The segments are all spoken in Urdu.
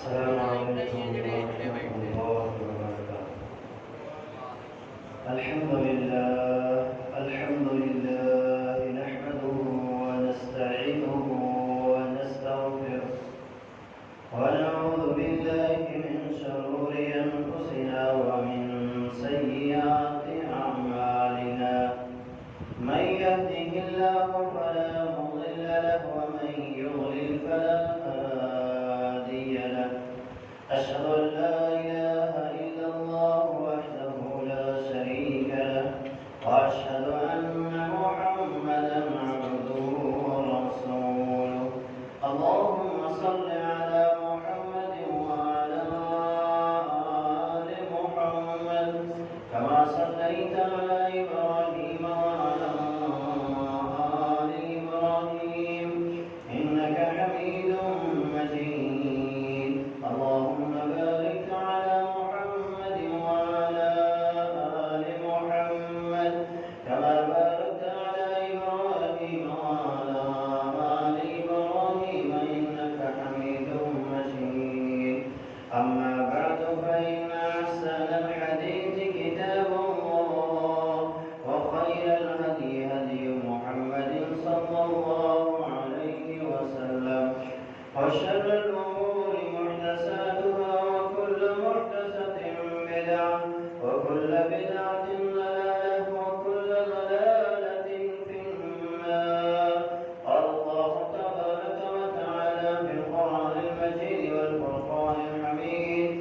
السلام عليكم ورحمة الله وبركاته. الحمد لله نحمده ونستعينه ونستغفره ونعوذ بالله من شرور أنفسنا ومن سيئات أعمالنا. من يهده الله فلا مضل له ومن يضلل فلا هادي له. أشهد أن لا إله إلا الله وحده لا شريك له وأشهد أن محمدا عبده ورسوله. اللهم صل على محمد وعلى آل محمد كما صليت على إبراهيم وعلى آل إبراهيم إنك حميد مجيد. اللهم بارك على محمد وعلى آل محمد كما باركت على إبراهيم وعلى آل إبراهيم إنك حميد مجيد. أما بعد فإن أحسن الحديث كتاب الله وخير الهدي هدي محمد صلى الله عليه وسلم وشر الأمور محدثاتها وكل محدثة بدعة وكل بدعة ضلالة وكل ضلالة في النار. قال الله تبارك وتعالى في القرآن المجيد والفرقان الحميد: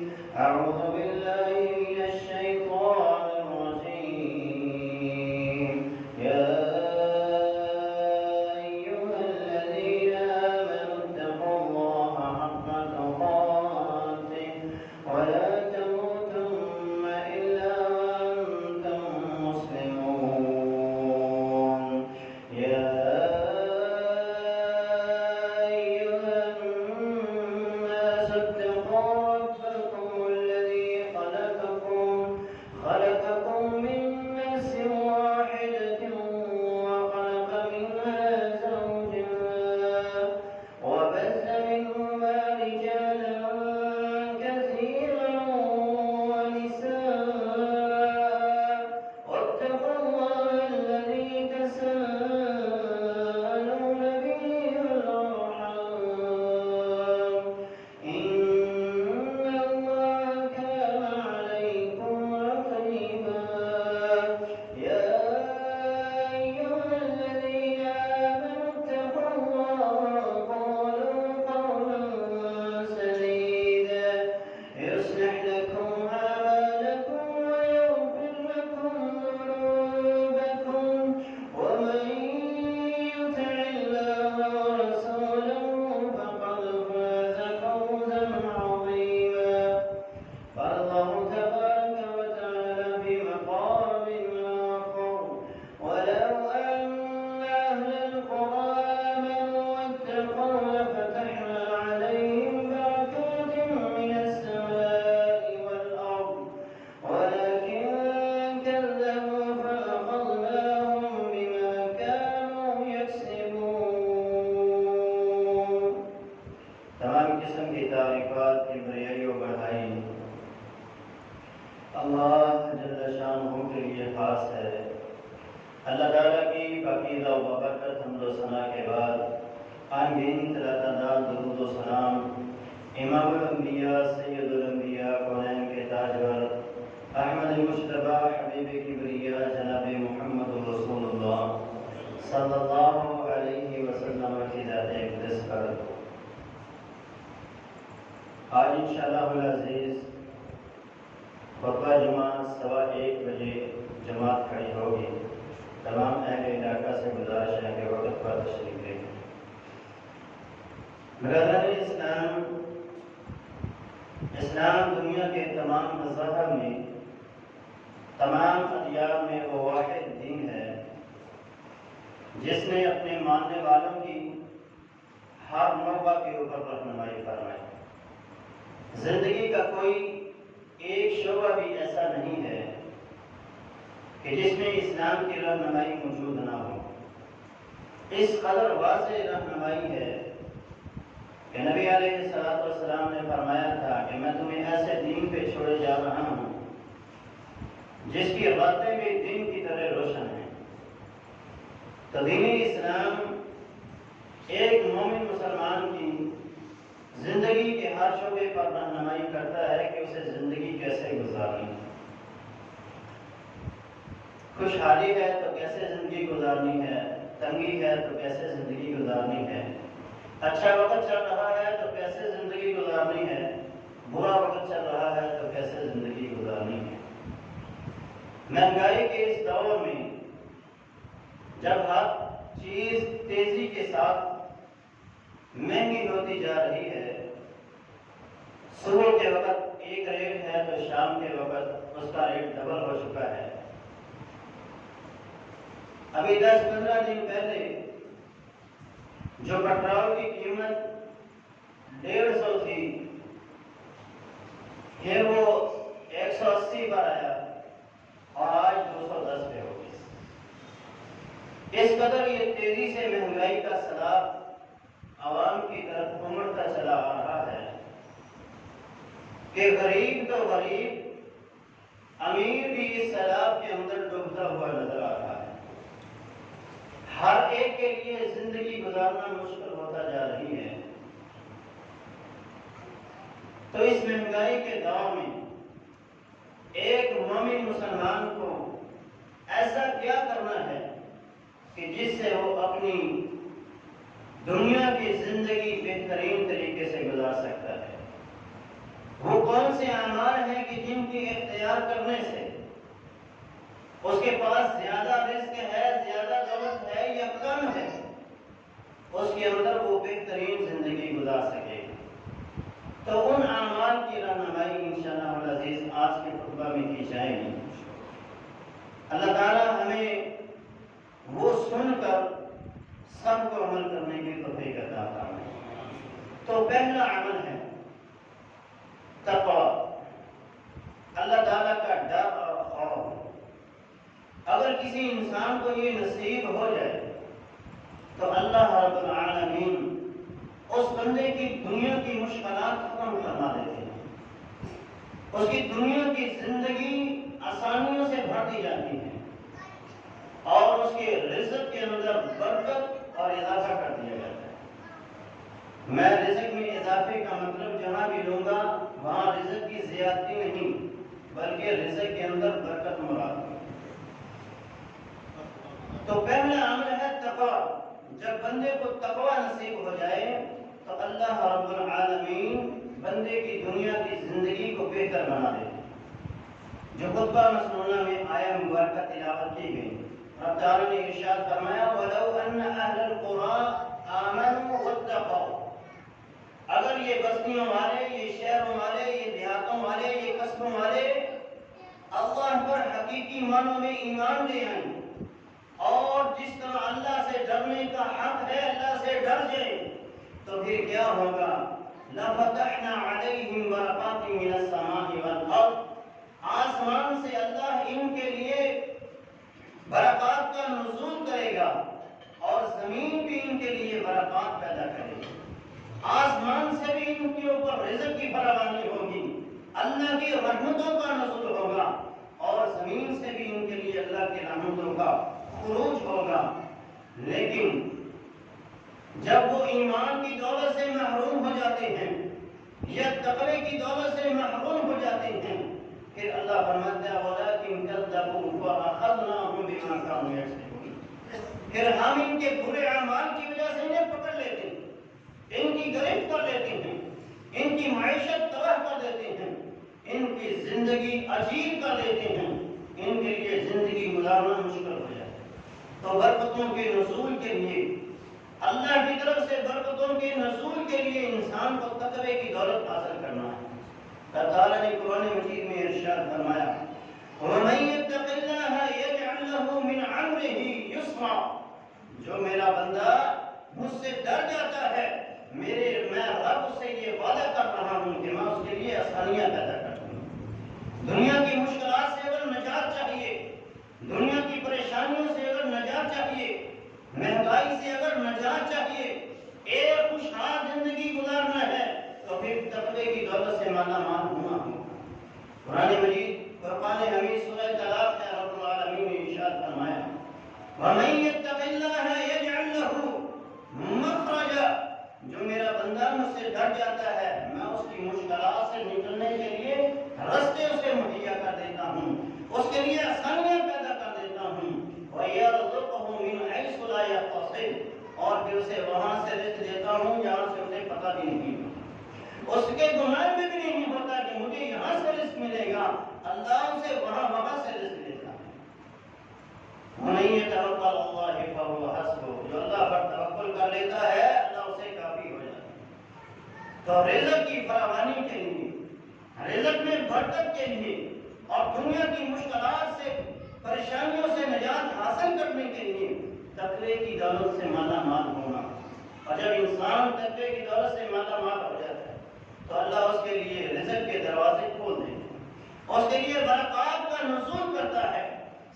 أعوذ بالله من الشيطان الرجيم. يا أيها الذين آمنوا اتقوا الله حق تقاته ولا تموتن إلا وأنتم مسلمون. يا أيها الناس اتقوا ربكم الذي خلقكم من نفس واحدة وخلق منها زوجها وبث منهما رجالا كثيرا ونساء واتقوا الله الذي تساءلون به والأرحام إن الله كان عليكم رقيبا. يا أيها الذين آمنوا اتقوا الله وقولوا قولا سديدا يصلح لكم أعمالكم ويغفر لكم ذنوبكم ومن يطع الله ورسوله فقد فاز فوزا عظيما. قال الله تبارك وتعالى في مقام آخر: ولو أن أهل القرى آمنوا واتقوا لفتحنا عليهم بركات من السماء والأرض ولكن كذبوا فأخذناهم بما كانوا يكسبون. تمام قسم کی تعریفات کی بڑھائی و بڑھائی اللہ جل شانہ کے لیے خاص ہے۔ اللہ تعالیٰ کی پاکیزہ و بابرکت حمد و ثنا کے بعد آئین تعداد درود و سلام امام الانبیاء سید الانبیاء کونین کے تاجور احمد مجتبی حبیب کبریاء جناب محمد رسول اللہ صلی اللہ علیہ وسلم کی ذات اقدس پر آج انشاءاللہ العزیز خطبہ جمعہ 1:15 بجے جماعت کھڑی ہوگی۔ تمام اہل علاقہ سے گزارش ہے کہ وقت پر تشریف لیں۔ برادران اسلام دنیا کے تمام مذاہب میں تمام ادیان میں وہ واحد دین ہے جس نے اپنے ماننے والوں کی ہر نوبہ کے اوپر رہنمائی فرمائی۔ زندگی کا کوئی ایک شعبہ بھی ایسا نہیں ہے کہ جس میں اسلام کی رہنمائی موجود نہ ہو۔ اس قدر واضح رہنمائی ہے کہ نبی علیہ السلام نے فرمایا تھا کہ میں تمہیں ایسے دین پہ چھوڑے جا رہا ہوں جس کی باتیں بھی دن کی طرح روشن ہیں۔ تو دین اسلام ایک مومن مسلمان کی زندگی کے ہر شعبے پر رہنمائی کرتا ہے کہ اسے زندگی کیسے گزارنی ہے۔ خوشحالی ہے تو کیسے زندگی گزارنی ہے، تنگی ہے تو کیسے زندگی گزارنی ہے، اچھا وقت چل رہا ہے تو کیسے زندگی گزارنی ہے، برا وقت چل رہا ہے تو کیسے زندگی گزارنی ہے۔ مہنگائی کے اس دور میں جب ہر چیز تیزی کے ساتھ مہنگی ہوتی جا رہی ہے، صبح کے وقت ایک ریٹ ہے تو شام کے وقت اس کا ریٹ ڈبل ہو چکا ہے۔ ابھی 10-15 دن پہلے جو پیٹرول کی قیمت 150 تھی، پھر وہ 180 پر آیا اور آج 210 پہ ہو گئی۔ اس قدر یہ تیزی سے مہنگائی کا سیلاب عوام کی طرف امڑتا چلا آ رہا ہے کہ غریب تو غریب، امیر بھی اس سیلاب کے اندر ڈوبتا ہوا نظر آ رہا ہے۔ ہر ایک کے لیے زندگی گزارنا مشکل ہوتا جا رہی ہے۔ تو اس مہنگائی کے دور میں ایک مومن مسلمان کو ایسا کیا کرنا ہے کہ جس سے وہ اپنی دنیا کی زندگی بہترین طریقے سے گزار سکتا ہے؟ وہ کون سے اعمال ہیں کہ جن کی اختیار کرنے سے اس کے پاس زیادہ رزق ہے، زیادہ دولت ہے یا کم ہے، اس کے اندر وہ بہترین زندگی گزار سکے؟ تو ان اعمال کی رہنمائی انشاءاللہ العزیز آج کے خطبہ میں کی جائے گی۔ اللہ تعالی ہمیں وہ سن کر سب کو عمل کرنے کی توفیق عطا فرمائے۔ تو پہلا عمل ہے تقویٰ، اللہ تعالیٰ کا ڈر اور خوف۔ اگر کسی انسان کو یہ نصیب ہو جائے تو اللہ رب العالمین اس بندے کی دنیا کی مشکلات ختم فرما دیتے ہیں، اس کی دنیا کی زندگی آسانیوں سے بھر دی جاتی ہے اور اس کے رزق کے اندر برکت اور اضافہ کر دیا جاتا ہے۔ میں رزق میں اضافے کا مطلب جہاں بھی لوں گا وہاں رزق کی زیادتی نہیں بلکہ رزق کے اندر برکت مراد ہے۔ تو پہلا عمل ہے تقویٰ۔ جب بندے کو تقویٰ نصیب ہو جائے تو اللہ رب العالمین بندے کی دنیا کی زندگی کو بہتر بنا دیتے ہیں۔ جو خطبہ مسنونہ میں آیا مبارکہ تلاوت کی گئی، رب تعالیٰ نے ارشاد فرمایا وَلَوْ أَنَّ أَهْلَ الْقُرَىٰ آمَنُوا وَاتَّقَوْا، اگر یہ بستیوں والے، یہ شہروں والے، یہ دیہاتوں والے، یہ قصبوں والے اللہ پر حقیقی معنوں میں ایمان لے آئیں اور جس طرح اللہ سے ڈرنے کا حق ہے اللہ سے ڈر جائیں، تو پھر کیا ہوگا؟ لَفَتَحْنَا عَلَيْهِمْ بَرَكَاتٍ مِّنَ السَّمَاءِ وَالْأَرْضِ، آسمان سے اللہ ان کے لیے برکات کا نزول کرے گا اور زمین بھی ان کے لیے برکات پیدا کرے گی۔ آسمان سے بھی ان کے اوپر رزق کی فراوانی ہوگی، اللہ کی رحمتوں کا نزول ہوگا اور زمین سے بھی ان کے لیے اللہ کی رحمتوں کا خروج ہوگا۔ لیکن جب وہ ایمان کی دولت سے محروم ہو جاتے ہیں یا تقوی کی دولت سے محروم ہو جاتے ہیں، پھر اللہ فرماتا ہے وَلَٰكِن كَذَّبُوا فَأَخَذْنَاهُمْ بِمَا كَانُوا يَكْسِبُونَ، پھر ہم ان کے برے اعمال کی وجہ سے انہیں پکڑ لیتے ہیں، ان کی گرفت کر لیتے ہیں، ان کی معیشت تباہ کر دیتے ہیں، ان کی زندگی عجیب کر دیتے ہیں، ان کے لیے زندگی گزارنا مشکل ہو جاتا ہے۔ تو برکتوں کے نزول کے لیے، اللہ کی طرف سے برکتوں کے نزول کے لیے انسان کو تقوی کی دولت حاصل کرنا ہے۔ اللہ تعالیٰ نے قرآن مجید میں ارشاد فرمایا وَمَن يَتَّقِ اللَّهَ يَجْعَل لَّهُ مِنْ أَمْرِهِ يُسْرًا، جو میرا بندہ مجھ سے ڈر جاتا ہے، میں رب سے یہ وعدہ کر رہا ہوں کہ میں اس کے لیے آسانیاں پیدا کر دوں گا۔ دنیا کی مشکلات سے اگر نجات چاہیے، دنیا کی پریشانیوں سے اگر نجات چاہیے، مہنگائی سے اگر نجات چاہیے، ایک خوشحال زندگی گزارنا ہے تو پھر تقوی کی دولت سے مالا مال ہونا ہوگا۔ قرآن مجید فرقان حمید سورہ طلاق میں رب العالمین نے ارشاد فرمایا وَمَن يَتَّقِ اللَّهَ يَجْعَل لَّهُ مَخْرَجًا، جو میرا بندہ مجھ سے ڈر جاتا ہے میں اس کی مشکلات سے نکلنے کے لیے راستے اسے مہیا کر دیتا ہوں، اس کے لیے آسانیاں پیدا کر دیتا ہوں، وَيَرْزُقْهُ مِنْ حَيْثُ لَا يَحْتَسِبُ، اور پھر اسے وہاں سے رزق دیتا ہوں جہاں سے اسے پتہ بھی نہیں ہوتا، اس کے گمان میں بھی نہیں ہوتا کہ مجھے یہاں سے رزق ملے گا، اللہ اسے وہاں سے رزق دیتا ہے۔ وَمَن يَتَوَکَّلْ عَلَى اللَّهِ فَهُوَ حَسْبُهُ، جو اللہ پر توکل کر لیتا ہے اللہ اسے کافی ہو جاتا ہے۔ تو رزق کی فراوانی کے لیے، رزق میں برکت کے لیے اور دنیا کی مشکلات سے پریشانیوں سے نجات حاصل کرنے کے لیے تقوی کی دولت سے مالا مال ہونا، اور جب انسان تقوی کی دولت سے مالا مال ہو جاتا ہے تو اللہ اس کے لیے رزق کے دروازے کھول دیتے ہیں، اس کے لیے برکات کا نزول کرتا ہے۔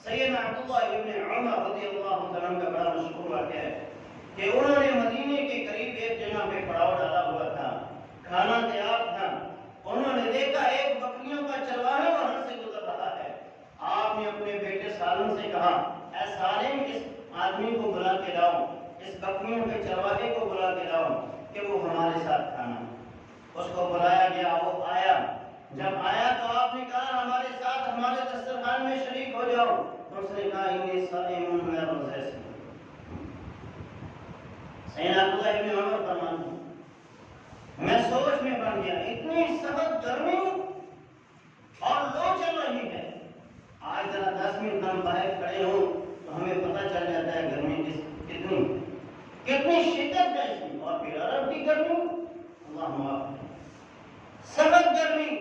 سیدنا عبداللہ ابن عمر رضی اللہ عنہ کا بڑا مشہور واقعہ ہے کہ انہوں نے مدینے کے قریب ایک جگہ پہ پڑاؤ ڈالا ہوا تھا، کھانا تیار تھا، انہوں نے دیکھا ایک بکریوں کا چرواہا وہاں سے گزر رہا ہے۔ آپ نے اپنے بیٹے سالم سے کہا اے سالم اس آدمی کو بلا کے لاؤ، اس بکریوں کے چرواہے کو بلا کے لاؤ کہ وہ ہمارے ساتھ کھانا۔ اس کو بلایا گیا، وہ آیا، جب آیا تو آپ نے کہا ہمارے ساتھ ہمارے دسترخوان میں شریک ہو جاؤ، تو اس نے کہا انی صائم میں روزے سے۔ سیدنا عبداللہ ابن عمر فرماتے ہیں میں سوچ میں پڑ گیا، اتنی سخت گرمی اور لو چل رہی ہے، آج ذرا 10 منٹ ہم باہر کھڑے ہوں تو ہمیں پتہ چل جاتا ہے گرمی کتنی شدت ہے اس میں، اور پھر عرب کی گرمی اللہ معاف، سخت گرمی۔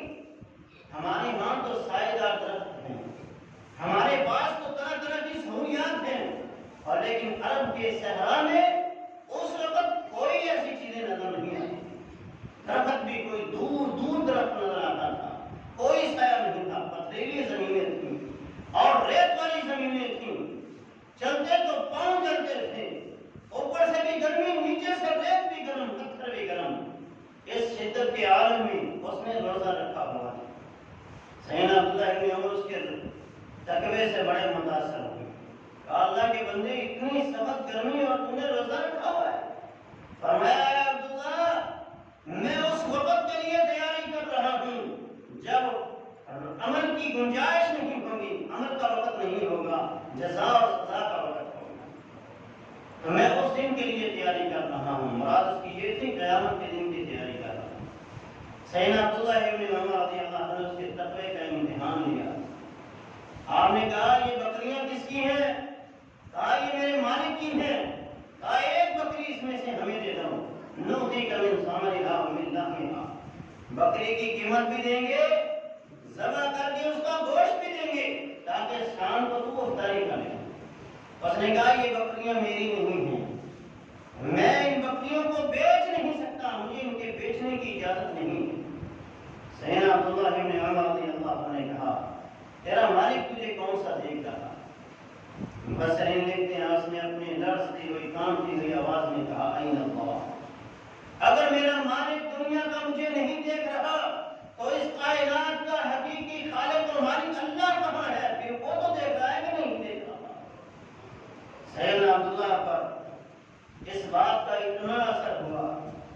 ہمارے ہاں تو سائے دار درخت ہیں، ہمارے پاس تو طرح طرح کی سہولیات ہیں، اور لیکن عرب کے صحرا میں اس وقت کوئی ایسی چیزیں نظر نہیں آتی، درخت بھی کوئی دور دور درخت نظر آتا تھا، کوئی سایہ نہیں تھا، پتھریلی زمینیں تھیں اور ریت والی زمینیں تھیں، چلتے تو پاؤں جلتے تھے، اوپر سے بھی گرمی، نیچے سے ریت بھی گرم، پتھر بھی گرم۔ اس شدت کے عالم میں اس نے روزہ رکھا ہوا ہے۔ سیدنا عبداللہ ابن عمر اس کے تقوی سے بڑے متاثر ہوئے، کہا اللہ کے بندے اتنی سخت گرمی اور تم نے روزہ رکھا ہوا ہے؟ فرمایا اے عبداللہ میں اس وقت کے لیے تیاری کر رہا ہوں جب عمل کی گنجائش نہیں ہوگی، عمل کا وقت نہیں ہوگا، جزا اور سزا کا وقت ہوگا، تو میں اس دن کے لیے تیاری کر رہا ہوں۔ مراد اس کی یہ تھی قیامت کے دن کی تیاری کر رہا ہوں۔ سیدنا عبداللہ ابن عمر رضی اللہ عنہ اس کے تقوی کا امتحان لیا، آپ نے کہا یہ بکریاں کس کی ہیں؟ کہا یہ میرے مالک کی ہیں، کہا ایک بکری اس میں سے ہمیں دے دو، نؤتیک من ثمرها ومن لحمها، بکری کی قیمت بھی دیں گے، ذبح کر کے اس کا گوشت بھی دیں گے تاکہ شام کو تو افطاری کرے۔ اس نے کہا یہ بکریاں میری نہیں ہیں، میں ان بکریوں کو بیچ نہیں سکتا، مجھے ان کے بیچنے کی اجازت نہیں ہے۔ سیدنا عبداللہ ابن عمر رضی اللہ عنہ نے کہا تیرا مالک تجھے کون سا دیکھ رہا؟ مفسرین لکھتے ہیں اس نے اپنے لرزتی ہوئی کانپتی ہوئی آواز میں کہا این اللہ، اگر میرا مالک دنیا کا مجھے نہیں دیکھ رہا تو اس کائنات کا حقیقی خالق اور مالک اللہ کہاں ہے؟ پھر وہ تو دیکھ رہا ہے کہ نہیں دیکھ رہا؟ سیدنا عبداللہ پر اس بات کا اتنا اثر ہوا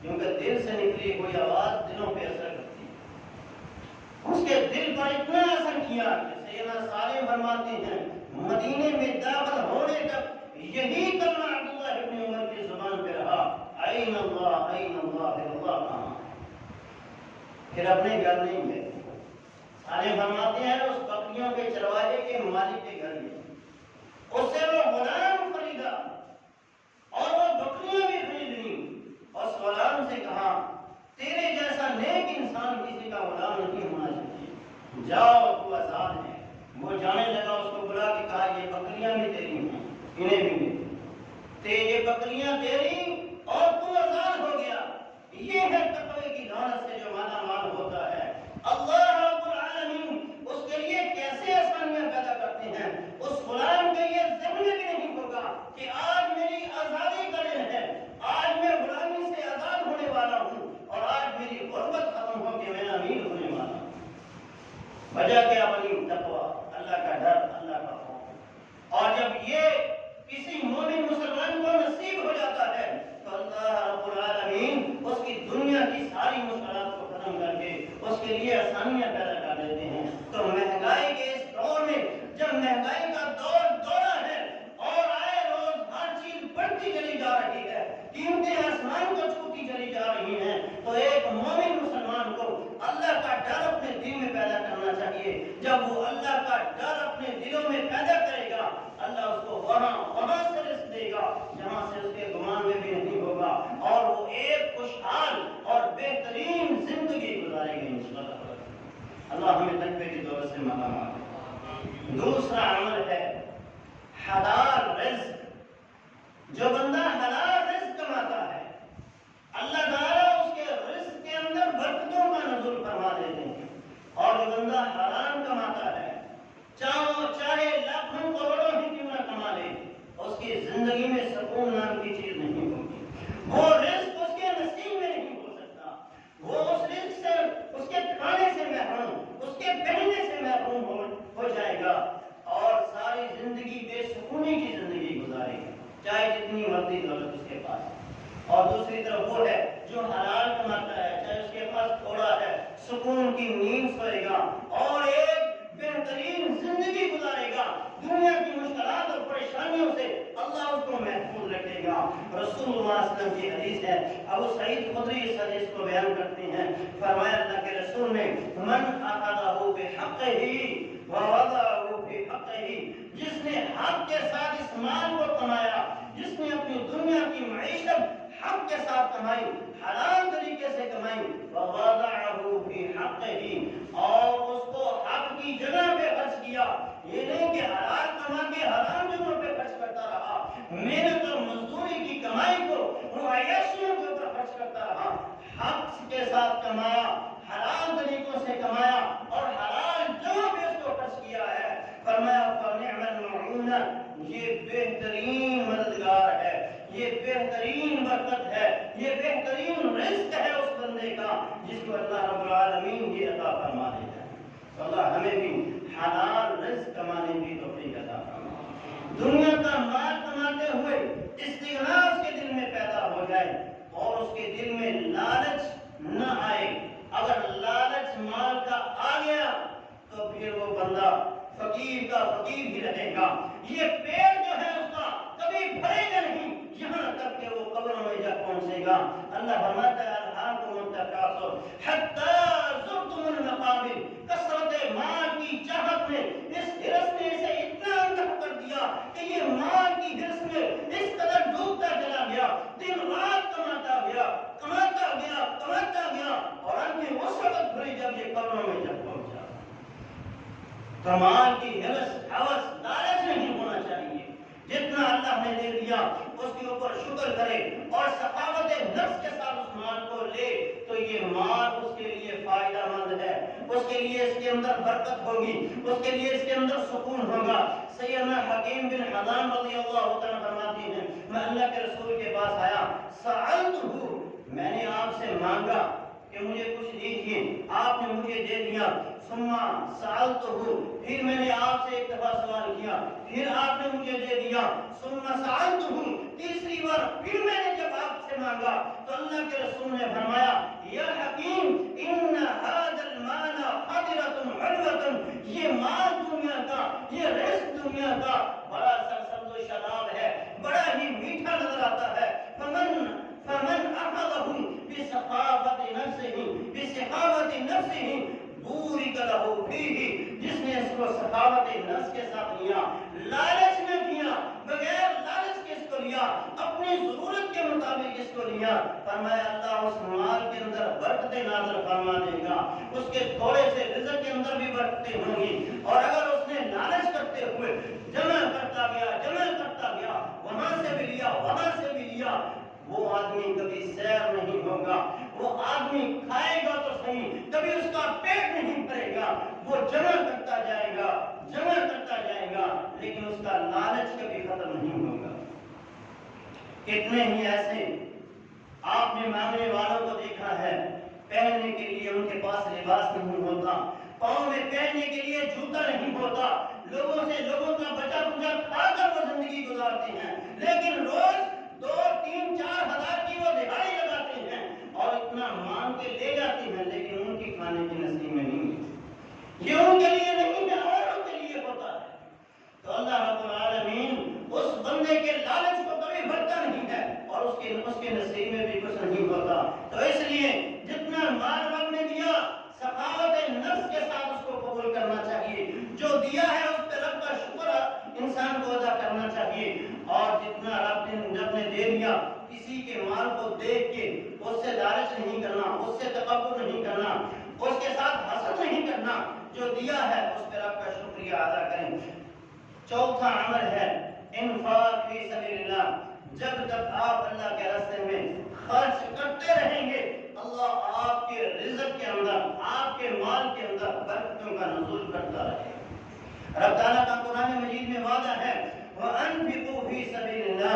کیونکہ دل سے نکلی کوئی آواز دلوں پہ اثر کرتی ہے، اس کے دل پر اتنا اثر کیا کہ سیدنا سالم فرماتے ہیں مدینے میں داخل ہونے تک یہی کلمہ عبداللہ ابن عمر کی زبان پہ رہا، این اللہ این اللہ، پھر اللہ کہاں؟ پھر اپنے گھر نہیں گئے۔ سالم فرماتے ہیں اس بکریوں کے چرواہے کے مالک کے گھر گئے، اس سے وہ غلام خریدا اور وہ بکریاں بھی خرید لیں، اس غلام سے کہا تیرے جیسا نیک انسان کسی کا غلام نہیں ہونا چاہیے، جاؤ تو آزاد ہے۔ وہ جانے لگا، اس کو بلا کے کہا یہ بکریاں بھی تیری ہیں، انہیں بھی دے، یہ بکریاں تیری اور تو آزاد ہو گیا۔ یہ ہے تقوی کی دولت سے جو مالا مال ہوتا ہے۔ اللہ رب العالمین اس کے لیے کیسے آسانیاں پیدا کرتے ہیں، اس غلام کے یہ ذہن میں بھی نہیں ہوگا کہ آج میری آزادی کا دن ہے، آج میں غلامی وجہ کیا بنی؟ تقویٰ، اللہ کا ڈر، اللہ کا خوف۔ اور جب یہ کسی مومن مسلمان کو نصیب ہو جاتا ہے تو اللہ رب العالمین اس کی دنیا کی ساری مشکلات کو ختم کر کے اس کے لیے آسانیاں پیدا کر دیتے ہیں۔ تو مہنگائی کے اس دور میں، جب مہنگائی کا دور دورہ ہے اور آئے روز ہر چیز بڑھتی چلی جا رہی ہے، قیمتیں آسمان کو چھوتی چلی جا رہی ہیں، تو ایک مومن مسلمان کو اللہ کا ڈر اپنے دل میں پیدا کرنا چاہیے۔ جب وہ اللہ کا ڈر اپنے دلوں میں پیدا کرے گا، اللہ اس کو وہاں سے رزق دے گا جہاں سے اس کے گمان میں بھی نہیں ہوگا، اور وہ ایک خوشحال اور بہترین زندگی گزارے گا انشاءاللہ۔ اللہ ہمیں تقوی کی دولت سے مالا مال۔ دوسرا عمل ہے حلال رزق۔ جو بندہ حلال رزق کماتا ہے، اللہ تعالیٰ اس کے رزق کے اندر برکتوں کا نزول فرما دیتے ہیں، اور جو بندہ حرام کماتا ہے، چاہے لاکھوں کروڑوں ہی کیوں نہ کما لے، اس کی زندگی میں سکون نام کی چیز نہیں ہوگی۔ وہ رزق اس کے نصیب میں نہیں ہو سکتا، وہ اس رزق سے، اس کے کھانے سے محروم، اس کے پہننے سے محروم ہو جائے گا، اور ساری زندگی بے سکونی کی زندگی گزارے گا، چاہے جتنی مرضی دولت اس کے پاس۔ اور دوسری طرف وہ ہے جو حلال کماتا ہے، چاہے اس کے پاس تھوڑا ہے، سکون کی نیند سوئے گا اور ایک بہترین زندگی گزارے گا، دنیا کی مشکلات اور پریشانیوں سے اللہ اس کو محفوظ رکھے گا۔ رسول اللہ صلی اللہ علیہ وسلم کی حدیث ہے، ابو سعید خدری اس حدیث کو بیان کرتے ہیں، فرمایا اللہ کے رسول نے، من اخذہ بحقہ ووضعہ فی حقہ، جس نے حق کے ساتھ اس مال کو کمایا، جس نے اپنی دنیا کی معیشت حق کے ساتھ کمائی، حلال طریقے سے کمائی، ووضعہ فی حقہ، اور اس کو حق کی جگہ پہ خرچ کیا، یہ نہیں کہ حلال کما کے حرام جگہوں پہ خرچ کرتا رہا، محنت اور مزدوری کی کمائی کو وہ عیاشیوں کے اوپر خرچ کرتا رہا، حق کے ساتھ کمایا، حلال طریقوں سے کمایا اور حلال جگہ پہ اس کو خرچ کیا ہے، فرمایا فنعم المعون، یہ بہترین مددگار ہے، یہ بہترین برکت ہے، یہ بہترین رزق ہے اس بندے کا جس کو اللہ رب العالمین یہ عطا فرما دیتا ہے۔ تو اللہ ہمیں بھی حلال رزق کمانے کی توفیق عطا فرمائے۔ دنیا کا مال کماتے ہوئے استغنا اس کے دل میں پیدا ہو جائے اور اس کے دل میں لالچ نہ آئے۔ اگر لالچ مال کا آ گیا تو پھر وہ بندہ فقیر کا فقیر ہی رہے گا، یہ پیٹ جو ہے اس کا کبھی بھرے گا نہیں یہاں تک کہ وہ قبروں میں جب پہنچے گا۔ اللہ فرماتا ہے الہاکم التکاثر حتی زرتم المقابر، کثرت مال کی چاہت نے، اس ہرس نے اسے اتنا اندھا کر دیا کہ یہ مال کی ہرس میں اس قدر ڈوبتا چلا گیا، دن رات کماتا گیا، کماتا گیا، کماتا گیا، اور انہیں اس وقت بھری جب یہ قبروں میں جب پہنچا۔ کمال کی ہرس، ہوس، لالچ نہیں ہونا چاہیے، جتنا اللہ نے دے دیا اس کے اوپر شکر کرے اور سخاوت نفس کے ساتھ اس مال کو لے تو یہ مال اس کے لیے فائدہ مند ہے، اس کے لیے اس کے اندر برکت ہوگی، اس کے لیے اس کے اندر سکون ہوگا۔ سیدنا حکیم بن حزام رضی اللہ تعالیٰ فرماتے ہیں، میں اللہ کے رسول کے پاس آیا، سألتہ، میں نے آپ سے مانگا کہ مجھے کچھ دیجیے، آپ نے مجھے دے دیا، ثم سألتہ، پھر میں نے آپ سے ایک دفعہ سوال کیا، پھر آپ نے مجھے دے دیا، ثم سألتہ، تیسری بار پھر میں نے جب آپ سے مانگا تو اللہ کے رسول نے فرمایا، یا حکیم ان هذا المال قدرة حلوة، یہ مال دنیا کا، یہ رزق دنیا کا بڑا سرسبز و شاداب ہے، بڑا ہی میٹھا نظر آتا ہے، فمن اخذه بسخاوت نفسه بورک له فیہ، جس نے اس کو سخاوت نفس کے ساتھ لیا، لالچ نہ کیا، بغیر لالچ کے اس کو لیا، اپنی ضرورت کے مطابق اس کو لیا، فرمایا اللہ اس مال کے اندر برکتیں نازل فرما دے گا، اس کے تھوڑے سے رزق کے اندر بھی برکتیں ہوں گی، اور اگر اس نے لالچ کرتے ہوئے جمع کرتا گیا، وہاں سے بھی لیا، وہاں سے بھی لیا، وہ آدمی کبھی سیر نہیں ہوگا، وہ آدمی کھائے گا تو صحیح، کبھی اس کا پیٹ نہیں بھرے گا، وہ جمع کرتا جائے گا، لیکن اس کا لالچ کبھی ختم نہیں ہوگا۔ کتنے ہی ایسے آپ نے مانگنے والوں کو دیکھا ہے، پہننے کے لیے ان کے پاس لباس نہیں ہوتا، پاؤں میں پہننے کے لیے جوتا نہیں ہوتا، لوگوں کا بچا کچا کھا کر وہ زندگی گزارتے ہیں، لیکن روز 2-3-4 ہزار کی وہ دہائی لگاتے ہیں اور اتنا مانگ کے لے جاتے ہیں، لیکن ان کی کھانے کی نصیب میں نہیں ہے، یہ ان کے لیے نہیں ہے، اوروں کے لیے ہوتا ہے۔ تو اللہ رب العالمین اس بندے کے لالچ کو کبھی بھرتا نہیں ہے اور اس کے نصیب میں بھی کچھ نہیں ہوتا۔ تو اس لیے جتنا مال رب نے دیا سخاوت نفس کے ساتھ اس کو قبول کرنا چاہیے، جو دیا ہے اس پہ رب کا شکر انسان کو ادا کرنا چاہیے، اور جتنا رب نے دے دیا کسی کے مال کو دیکھ کے اس سے لالچ نہیں کرنا، اس سے تکبر نہیں کرنا، اس کے ساتھ حسد نہیں کرنا، جو دیا ہے اس پہ رب کا شکریہ ادا کریں۔ چوتھا عمل ہے انفاق فی سبیل اللہ۔ جب تک آپ اللہ کے راستے میں خرچ کرتے رہیں گے، اللہ آپ کے رزق کے اندر، آپ کے مال کے اندر برکتوں کا نزول کرتا رہے گا۔ رب تعالیٰ کا قرآن مجید میں وعدہ ہے وَأَنفِقُوا فِي سَبِيلِ اللَّهِ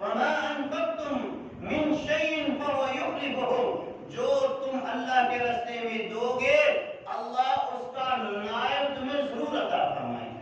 وَمَا أَنفَقْتُم مِّن شَيْءٍ فَهُوَ يُخْلِفُهُ۔ جو تم اللہ کے راستے میں دو گے اللہ اس کا نائب تمہیں ضرور عطا فرمائے گا،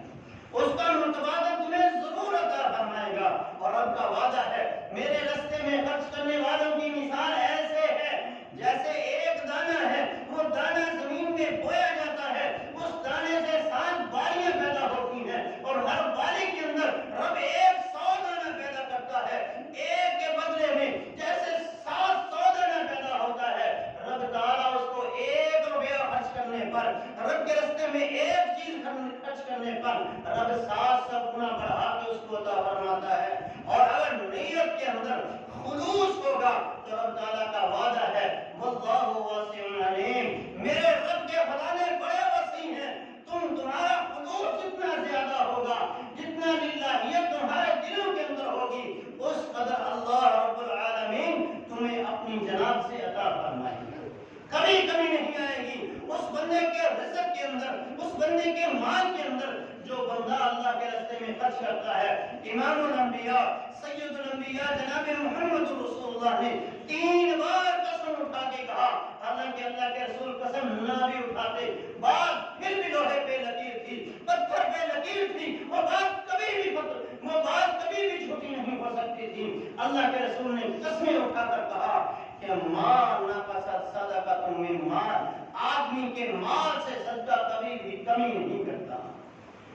اس کا متبادل تمہیں ضرور عطا فرمائے گا۔ اور رب کا وعدہ ہے میرے راستے میں خرچ کرنے والوں کی مثال ایسے ہے جیسے ایک دانہ ہے، وہ دانہ زمین میں بویا جاتا ہے، اس دانے سے 7 بالیاں پیدا ہوتی ہیں اور ہر بالی کے اندر رب 100 دانہ پیدا کرتا ہے، ایک کے بدلے میں جیسے 700 دانہ پیدا ہوتا ہے۔ رب تعالیٰ اس کو 1 روپیہ خرچ کرنے پر، رب کے راستے میں ایک چیز خرچ کرنے پر رب 700 گنا بڑھا کے اس کو عطا فرماتا ہے۔ اور اگر نیت کے اندر خلوص ہوگا تو رب تعالیٰ کا وعدہ ہے واللہ واسع علیم، میرے رب کے خزانے بڑے وسیع ہیں، تمہارا خلوص جتنا زیادہ ہوگا، جتنا للہیت تمہارے دلوں کے اندر ہوگی، اس قدر اللہ رب العالمین تمہیں اپنی جناب سے عطا فرمائے گا، کبھی کمی نہیں آئے گی اس بندے کے رزق کے اندر، اس بندے کے مال کے اندر جو بندہ اللہ کے راستے میں خرچ کرتا ہے۔ امام الانبیاء سید الانبیاء جناب محمد رسول اللہ نے 3 بار قسم اٹھا کے کہا، حالانکہ اللہ کے رسول قسم نہ بھی اٹھاتے، بات پھر بھی لوہے پہ لکیر تھی، پتھر پہ لکیر تھی، وہ بات کبھی بھی جھوٹی نہیں ہو سکتی تھی۔ اللہ کے رسول نے قسمیں اٹھا کر کہا کہ مال نقصت صدقۃ من مال، آدمی کے مال سے صدقہ کبھی بھی کمی نہیں کرتا،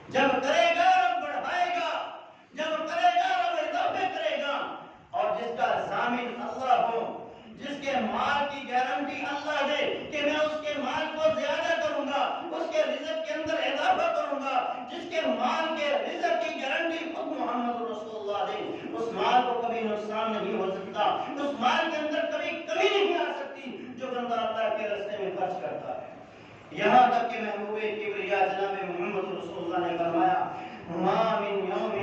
جب کرے گا رب بڑھائے گا، جب کرے گا رب اضافے کرے گا، اور جس کا ضامن اللہ ہو، جس کے مال کی گارنٹی اللہ دے کہ میں اس کے مال کو زیادہ کروں گا، اس کے رزق کے اندر اضافہ کروں گا، جس کے مال کے رزق کی گارنٹی خود محمد رسول اللہ دے، اس مال کو کبھی نقصان نہیں ہو سکتا، اس مال کے اندر کبھی کمی نہیں آ سکتی جو بندہ اللہ کے راستے میں خرچ کرتا ہے۔ یہاں تک کہ محبوب کبریا جناب محمد رسول اللہ نے فرمایا ما من یوم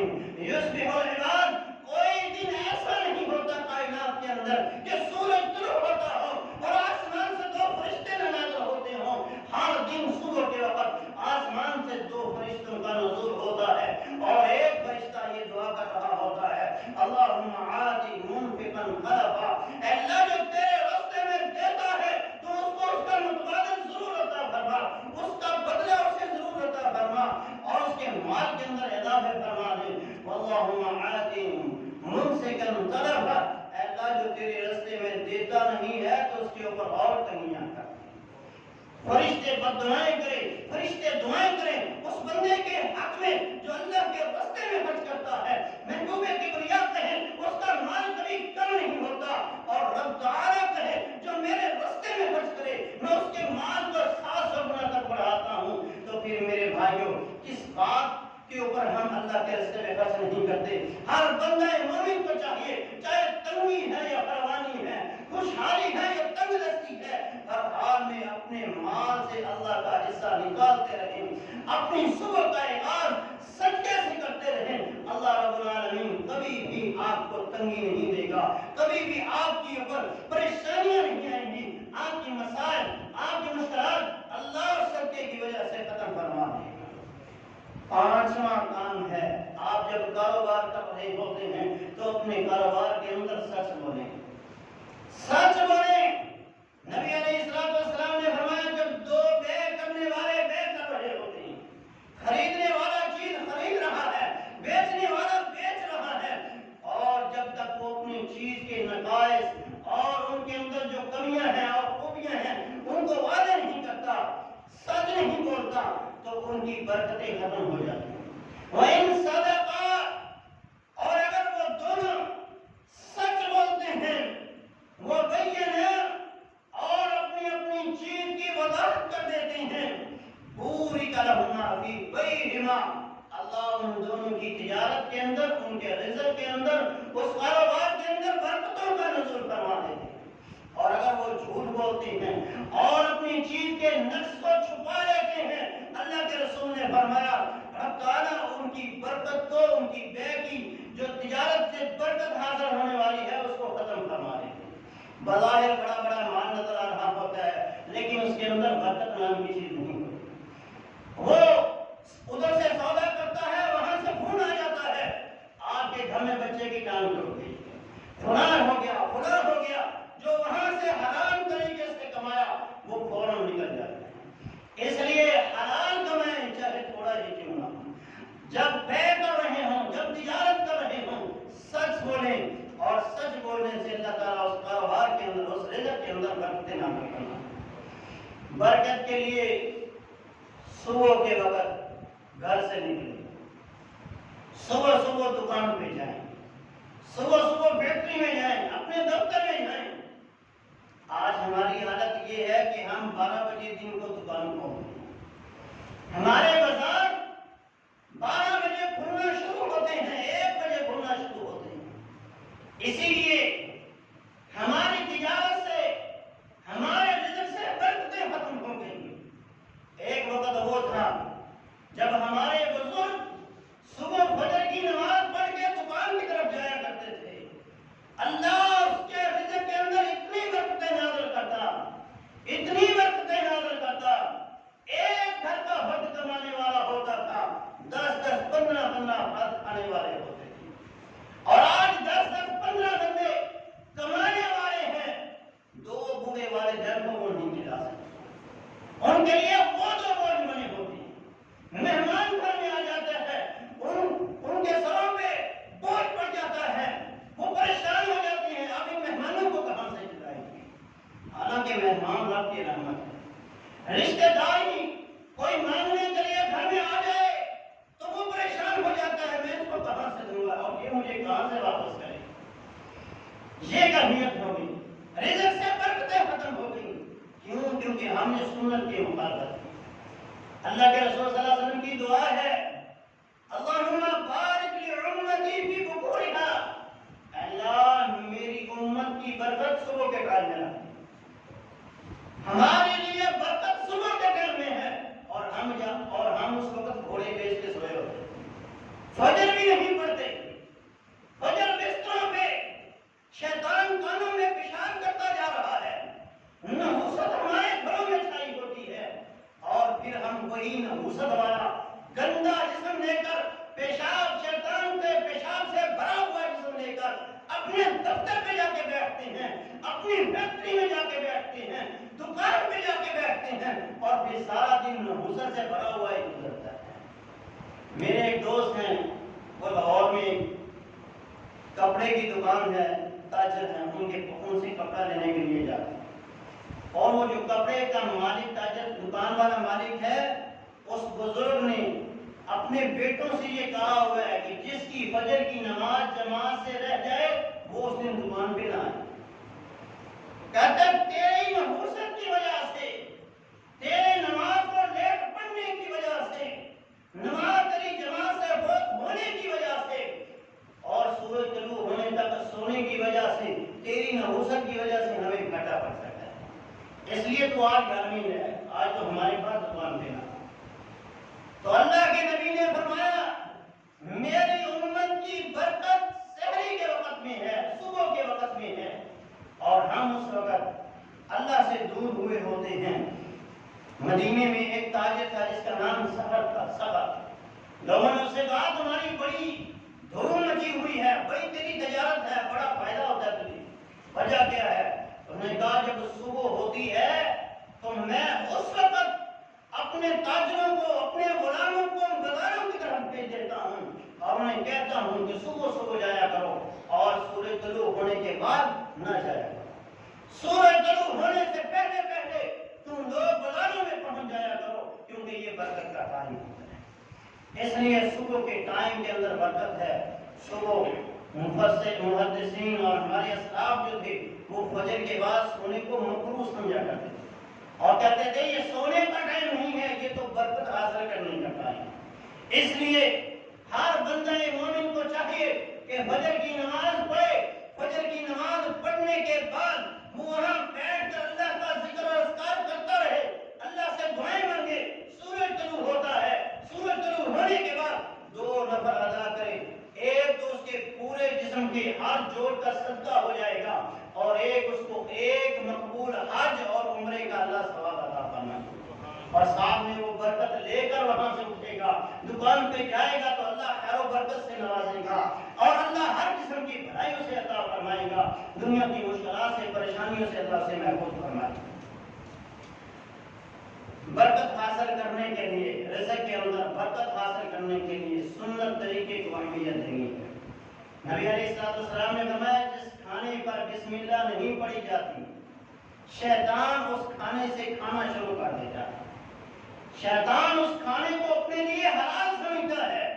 یصبح العباد، کوئی دن ایسا نہیں ہوتا کائنات کے اندر کہ سورج طلوع ہوتا ہو اور آسمان سے 2 فرشتے نازل ہوتے ہوں، ہر دن صبح کے وقت آسمان سے 2 فرشتوں کا نزول ہوتا ہے اور ایک فرشتہ یہ دعا کر رہا ہوتا ہے اللہم آتی منفقا خلفا، اے اللہ جو تیرے راستے میں دیتا ہے تو اس کو اس کا متبادل ضرور عطا فرما، اس کا بدلہ اسے ضرور عطا فرما اور اس کے مال کے اندر اضافہ فرما دے۔ واللہم آتی ممسکا طلبا، اے اللہ جو تیرے راستے میں دیتا نہیں ہے تو اس کے اوپر اور تنگیاں کر۔ فرشتے بددعائیں کریں، فرشتے دعائیں کریں اس بندے کے حق میں جو اللہ کے راستے میں خرچ کرتا ہے، محبوب کبریا کہیں اس کا مال کبھی کم نہیں ہوتا، اور رب تعالیٰ کہے جو میرے راستے میں خرچ کرے میں اس کے مال کو 700 گنا تک بڑھاتا ہوں۔ تو پھر میرے بھائیوں کس بات کے اوپر ہم اللہ کے راستے میں خرچ نہیں کرتے؟ ہر بندہ مومن کو چاہیے، چاہے تنگی ہے یا فراوانی ہے، خوشحالی ہے یا تنگ دستی ہے، ہر حال میں اپنے مال سے اللہ کا حصہ نکالتے رہیں، اپنی صبح کا علاج صدقے سے کرتے رہیں۔ اللہ رب العالمین کبھی بھی آپ کو تنگی نہیں دے گا، کبھی بھی آپ کی اوپر پریشانیاں نہیں آئیں گی، آپ کی مسائل، آپ کی مشکلات اللہ اور صدقے کی وجہ سے ختم فرما دے گا۔ 5واں کام ہے آپ جب کاروبار کر رہے ہوتے ہیں تو اپنے کاروبار کے اندر سچ بولیں، سچ بولیں۔ نبی علیہ السلام نے فرمایا جب 2 بے کرنے والے بے ان کی برکتیں ختم ہو جاتی ہیں۔ وَإِن صَدَقَا، اور اگر وہ دونوں سچ بولتے ہیں، وہ بینہ، اور اپنی اپنی چیز کی وضاحت کر دیتے ہیں، بورک لہما فی بیعہما، اللہ ان دونوں کی تجارت کے اندر، ان کے رزق کے اندر، اس کاروبار کے اندر برکتوں کا نزول فرما دیتے ہیں۔ اور اگر وہ جھوٹ بولتے ہیں اور اپنی چیز کے نقص کو چھپا لیتے ہیں، اللہ کے رسول نے فرمایا رب تعالیٰ ان کی برکت کو، ان کی بے کی جو تجارت سے برکت حاصل ہونے والی ہے اس کو ختم فرما دیتے ہیں۔ بظاہر بڑا بڑا مال نظر آ رہا ہوتا ہے، لیکن اس کے اندر برکت نام کی چیز نہیں ہوتی۔ وہ ادھر سے سودا کرتا ہے، وہاں سے فون آ جاتا ہے، آپ کے گھر میں بچے کی ٹانگ ٹوٹ گئی، فلاں ہو گیا، فلاں ہو گیا، جو وہاں سے حرام طریقے سے کمایا وہ فوراً نکل جاتا ہے۔ اس لیے حلال کمائیں، چاہے تھوڑا ہی کیوں نہ ہو۔ جب بے کر رہے ہوں، جب تجارت کر رہے ہوں، سچ بولیں، اور سچ بولنے سے اللہ تعالیٰ اس کاروبار کے اندر، اس رزق کے اندر برکتیں نازل کرنا۔ برکت کے لیے صبح کے وقت گھر سے نکلیں، صبح صبح دکان پہ جائیں، صبح صبح فیکٹری میں جائیں، اپنے دفتر میں جائیں۔ آج ہماری حالت یہ ہے کہ ہم 12 بجے دن کو دکان کھولتے ہیں، ہمارے بازار 12 بجے کھلنا شروع ہوتے ہیں، 1 بجے کھلنا شروع ہوتے ہیں۔ اسی لیے ہماری تجارت سے، ہمارے رزق سے برکتیں ختم ہو گئی۔ ایک وقت وہ تھا جب ہمارے بزرگ صبح فجر کی نماز پڑھ کے دکان کی طرف جایا کرتے تھے، اللہ اس کے رزق کے اندر اتنی برکتیں نازل کرتا، اتنی برکتیں نازل کرتا، ایک گھر کا فرد کمانے والا ہوتا تھا، 10 15 فرد کھانے والے ہوتے تھے۔ اور آج 10 15 بندے کمانے والے ہیں، 2 بوڑھے والے گھر کو وہ نہیں کھلا سکتے، ان کے لیے وہ جو بوجھ بنے ہوتے ہیں۔ مہمان گھر میں آ جاتا ہے، ان کے سروں پہ بوجھ پڑ جاتا ہے، وہ پریشان ہو جاتے ہیں، اب ان مہمانوں کو کہاں سے کھلائیں گے؟ حالانکہ مہمان رب کی رحمت ہے۔ رشتہ دار ہی کوئی مانگنے کے لیے گھر میں آ جائے تو وہ پریشان ہو جاتا ہے، میں اس کو کہاں سے دوں گا اور یہ مجھے کہاں سے واپس کرے گا؟ یہ کمیت ہو گئی، رزق سے برکتیں ختم ہو گئی۔ کیوں؟ کیونکہ ہم نے سنت کے مخالفت کی۔ اللہ کے رسول صلی اللہ علیہ وسلم کی دعا ہے اللہم بارک لامتی فی بکورها، اللہ میری امت کی برکت صبح کے ٹائم میں رکھ۔ ہمارے لیے برکت صبح کے ٹائم میں ہے، اور ہم اس وقت گھوڑے بیچ کے سوئے ہوتے ہیں، فجر بھی نہیں پڑھتے، فجر بستروں پہ شیطان کانوں میں پیشاب کرتا جا رہا ہے، نحوست ہمارے گھروں میں چھائی ہوتی ہے، اور پھر ہم وہی نحوست والا گندا جسم لے کر، پیشاب شیطان کے پیشاب سے بھرا ہوا جسم لے کر اپنے دفتر پہ جا کے بیٹھتے ہیں، اپنی فیکٹری میں جا کے بیٹھتے ہیں، دکان پہ جا کے بیٹھتے ہیں، اور پھر سارا دن نحوست سے بھرا ہوا ہی گزرتا ہے۔ میرے ایک دوست ہیں، وہ لاہور میں کپڑے کی دکان ہے، تاجر ہیں، ان سے کپڑا لینے کے لیے جاتے ہیں، اور وہ جو کپڑے کا مالک، تاجر دکان والا مالک ہے، اس بزرگ نے اپنے بیٹوں سے یہ کہا ہوا ہے کہ جس کی فجر کی نماز جماعت سے رہ جائے وہ اس دن دکان پہ نہ آئے۔ کہتا تیری نحوست کی وجہ سے، تیرے نماز کو لیٹ پڑھنے کی وجہ سے، نماز تیری جماعت سے فوت ہونے کی وجہ سے، اور سورج طلوع ہونے تک سونے کی وجہ سے، تیری نحوست کی وجہ سے ہمیں گھاٹا پڑ سکتا ہے، اس لیے تو آج گھر میں رہے، آج تو ہمارے پاس دکان پہ نہ۔ تو اللہ کے نبی نے فرمایا میری امت کی برکت سحری کے وقت میں ہے، صبح کے وقت میں ہے، اور ہم اس وقت اللہ سے دور ہوئے ہوتے ہیں۔ مدینے میں ایک تاجر تھا جس کا نام سحر تھا، سحر۔ لوگوں نے اس سے کہا تمہاری بڑی دھوم مچی ہوئی ہے، بڑی تیری تجارت ہے، بڑا فائدہ ہوتا ہے تجھے، وجہ کیا ہے؟ انہوں نے کہا جب صبح ہوتی ہے تو میں اس وقت اپنے تاجروں کو، اپنے غلاموں کو بازاروں کی طرف بھیج دیتا ہوں، اور انہیں کہتا ہوں کہ صبح صبح جایا کرو، اور سورج طلوع ہونے کے بعد نہ جایا کرو۔ سورج طلوع ہونے سے پہلے پہلے تم لوگ بازاروں میں پہنچ جایا کرو، کیونکہ یہ برکت کا ٹائم ہوتا ہے۔ اس لیے صبح کے ٹائم کے اندر برکت ہے۔ صبح محدثین اور ہمارے اسلاف جو تھے وہ فجر کے بعد سونے کو مکروہ سمجھا کرتے تھے اور کہتے تھے یہ سونے کا ٹائم نہیں ہے، یہ تو برکت حاصل کرنے کا ٹائم ہے۔ اس لیے ہر بندہ مومن کو چاہیے کہ فجر کی نماز پڑھے، فجر کی نماز پڑھنے کے بعد وہ وہاں بیٹھ کر اللہ کا ذکر و اذکار کرتا رہے، اللہ سے دعائیں مانگے۔ سورج طلوع ہوتا ہے، سورج طلوع ہونے کے بعد 2 نفل ادا کرے، ایک تو اس کے پورے جسم کے ہر جوڑ کا صدقہ ہو جائے گا اور ایک اس کو ایک مقبول حج اور عمرے کا اللہ ثواب عطا فرمائے اور ساتھ میں وہ برکت لے کر وہاں سے اٹھے گا، دکان پہ جائے گا تو اللہ خیر و برکت سے نوازے گا اور اللہ ہر قسم کی بھلائیوں سے عطا فرمائے گا، دنیا کی مشکلات سے پریشانیوں سے اللہ سے محفوظ فرمائے گا۔ برکت حاصل کرنے کے لیے، رزق کے اندر برکت حاصل کرنے کے لیے سنت طریقے کو اہمیت دینی ہے۔ نبی علیہ السلام نے فرمایا جس کھانے پر بسم اللہ نہیں پڑھی جاتی شیطان اس کھانے سے کھانا شروع کر دیتا ہے، شیطان اس کھانے کو اپنے لیے حلال سمجھتا ہے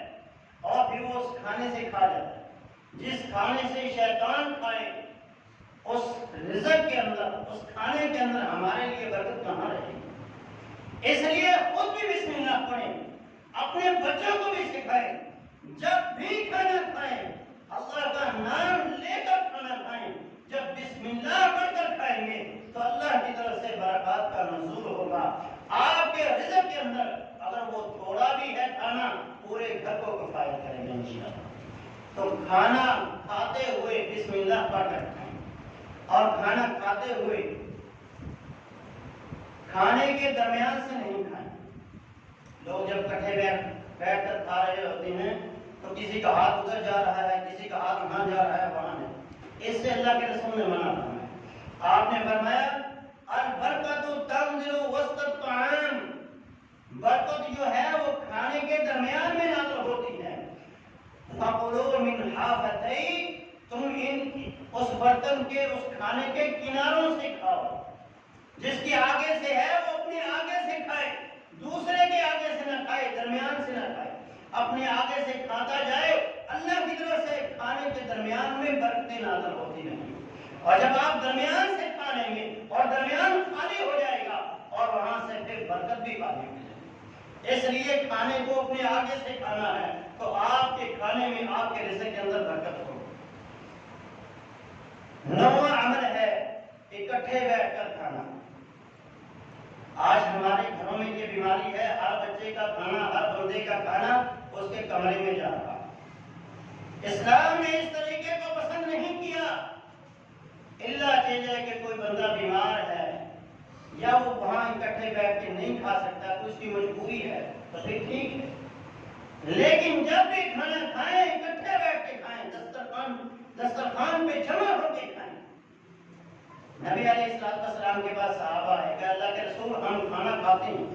اور پھر وہ اس کھانے سے کھا جاتا ہے۔ جس کھانے سے شیطان کھائے اس رزق کے اندر، اس کھانے کے اندر ہمارے لیے برکت کہاں رہے گی؟ اس لیے خود بھی بسم اللہ پڑھیں، اپنے بچوں کو بھی سکھائیں، جب بھی کھانا کھائیں اللہ کا نام لے کر کھانا کھائیں، جب بسم اللہ پڑھ کر کھائیں گے تو اللہ کی طرف سے برکات کا نزول ہوگا آپ کے رزق کے اندر۔ اگر وہ تھوڑا بھی ہے کھانا پورے گھر کو کفایت کرے گا انشاءاللہ۔ تو کھانا کھاتے ہوئے بسم اللہ پڑھ کر کھائیں اور کھانا کھاتے ہوئے کھانے کے درمیان سے نہیں کھائیں۔ لوگ جب کٹھے بیٹھ کر کھا رہے ہوتے ہیں تو کسی کا ہاتھ ادھر جا رہا ہے، کسی کا ہاتھ وہاں جا رہا ہے، وہاں نہیں۔ اس سے اللہ کے رسول نے منع فرمایا۔ آپ نے فرمایا البرکت تنزل وسط الطعام، برکت جو ہے وہ کھانے کے درمیان میں نازل ہوتی ہے۔ فَقُلُوا مِنْ حَافَتَيْ، تم اس برتن کے، اس کھانے کے کناروں سے کھاؤ۔ جس کے آگے سے ہے وہ اپنے آگے سے کھائے، دوسرے کے آگے سے نہ کھائے، درمیان سے نہ کھائے، اپنے آگے سے کھاتا جائے۔ اللہ کی طرف سے کھانے کے درمیان میں برکتیں نازل ہوتی رہیں اور جب آپ درمیان سے کھا لیں گے اور درمیان خالی ہو جائے گا اور وہاں سے پھر برکت بھی خالی ہو جائے گی۔ اس لیے کھانے کو اپنے آگے سے کھانا ہے تو آپ کے کھانے میں، آپ کے رزق کے اندر برکت ہو۔ 9واں عمل ہے اکٹھے بیٹھ کر کھانا۔ آج ہمارے گھروں میں یہ بیماری ہے، ہر بچے کا کھانا، ہر بندے کا کھانا اس کے کمرے میں جا رہا۔ اسلام نے اس طریقے کو پسند نہیں کیا، اللہ چاہیے کہ کوئی بندہ بیمار ہے یا وہ وہاں اکٹھے بیٹھ کے نہیں کھا سکتا، تو اس کی مجبوری ہے تو پھر ٹھیک ہے، لیکن جب بھی کھانا کھائیں اکٹھے بیٹھ کے کھائیں، دسترخوان پہ جمع ہو کے کھائیں۔ نبی علیہ السلام کے پاس صحابہ ہے کہ اللہ کے رسول ہم کھانا کھاتے ہیں،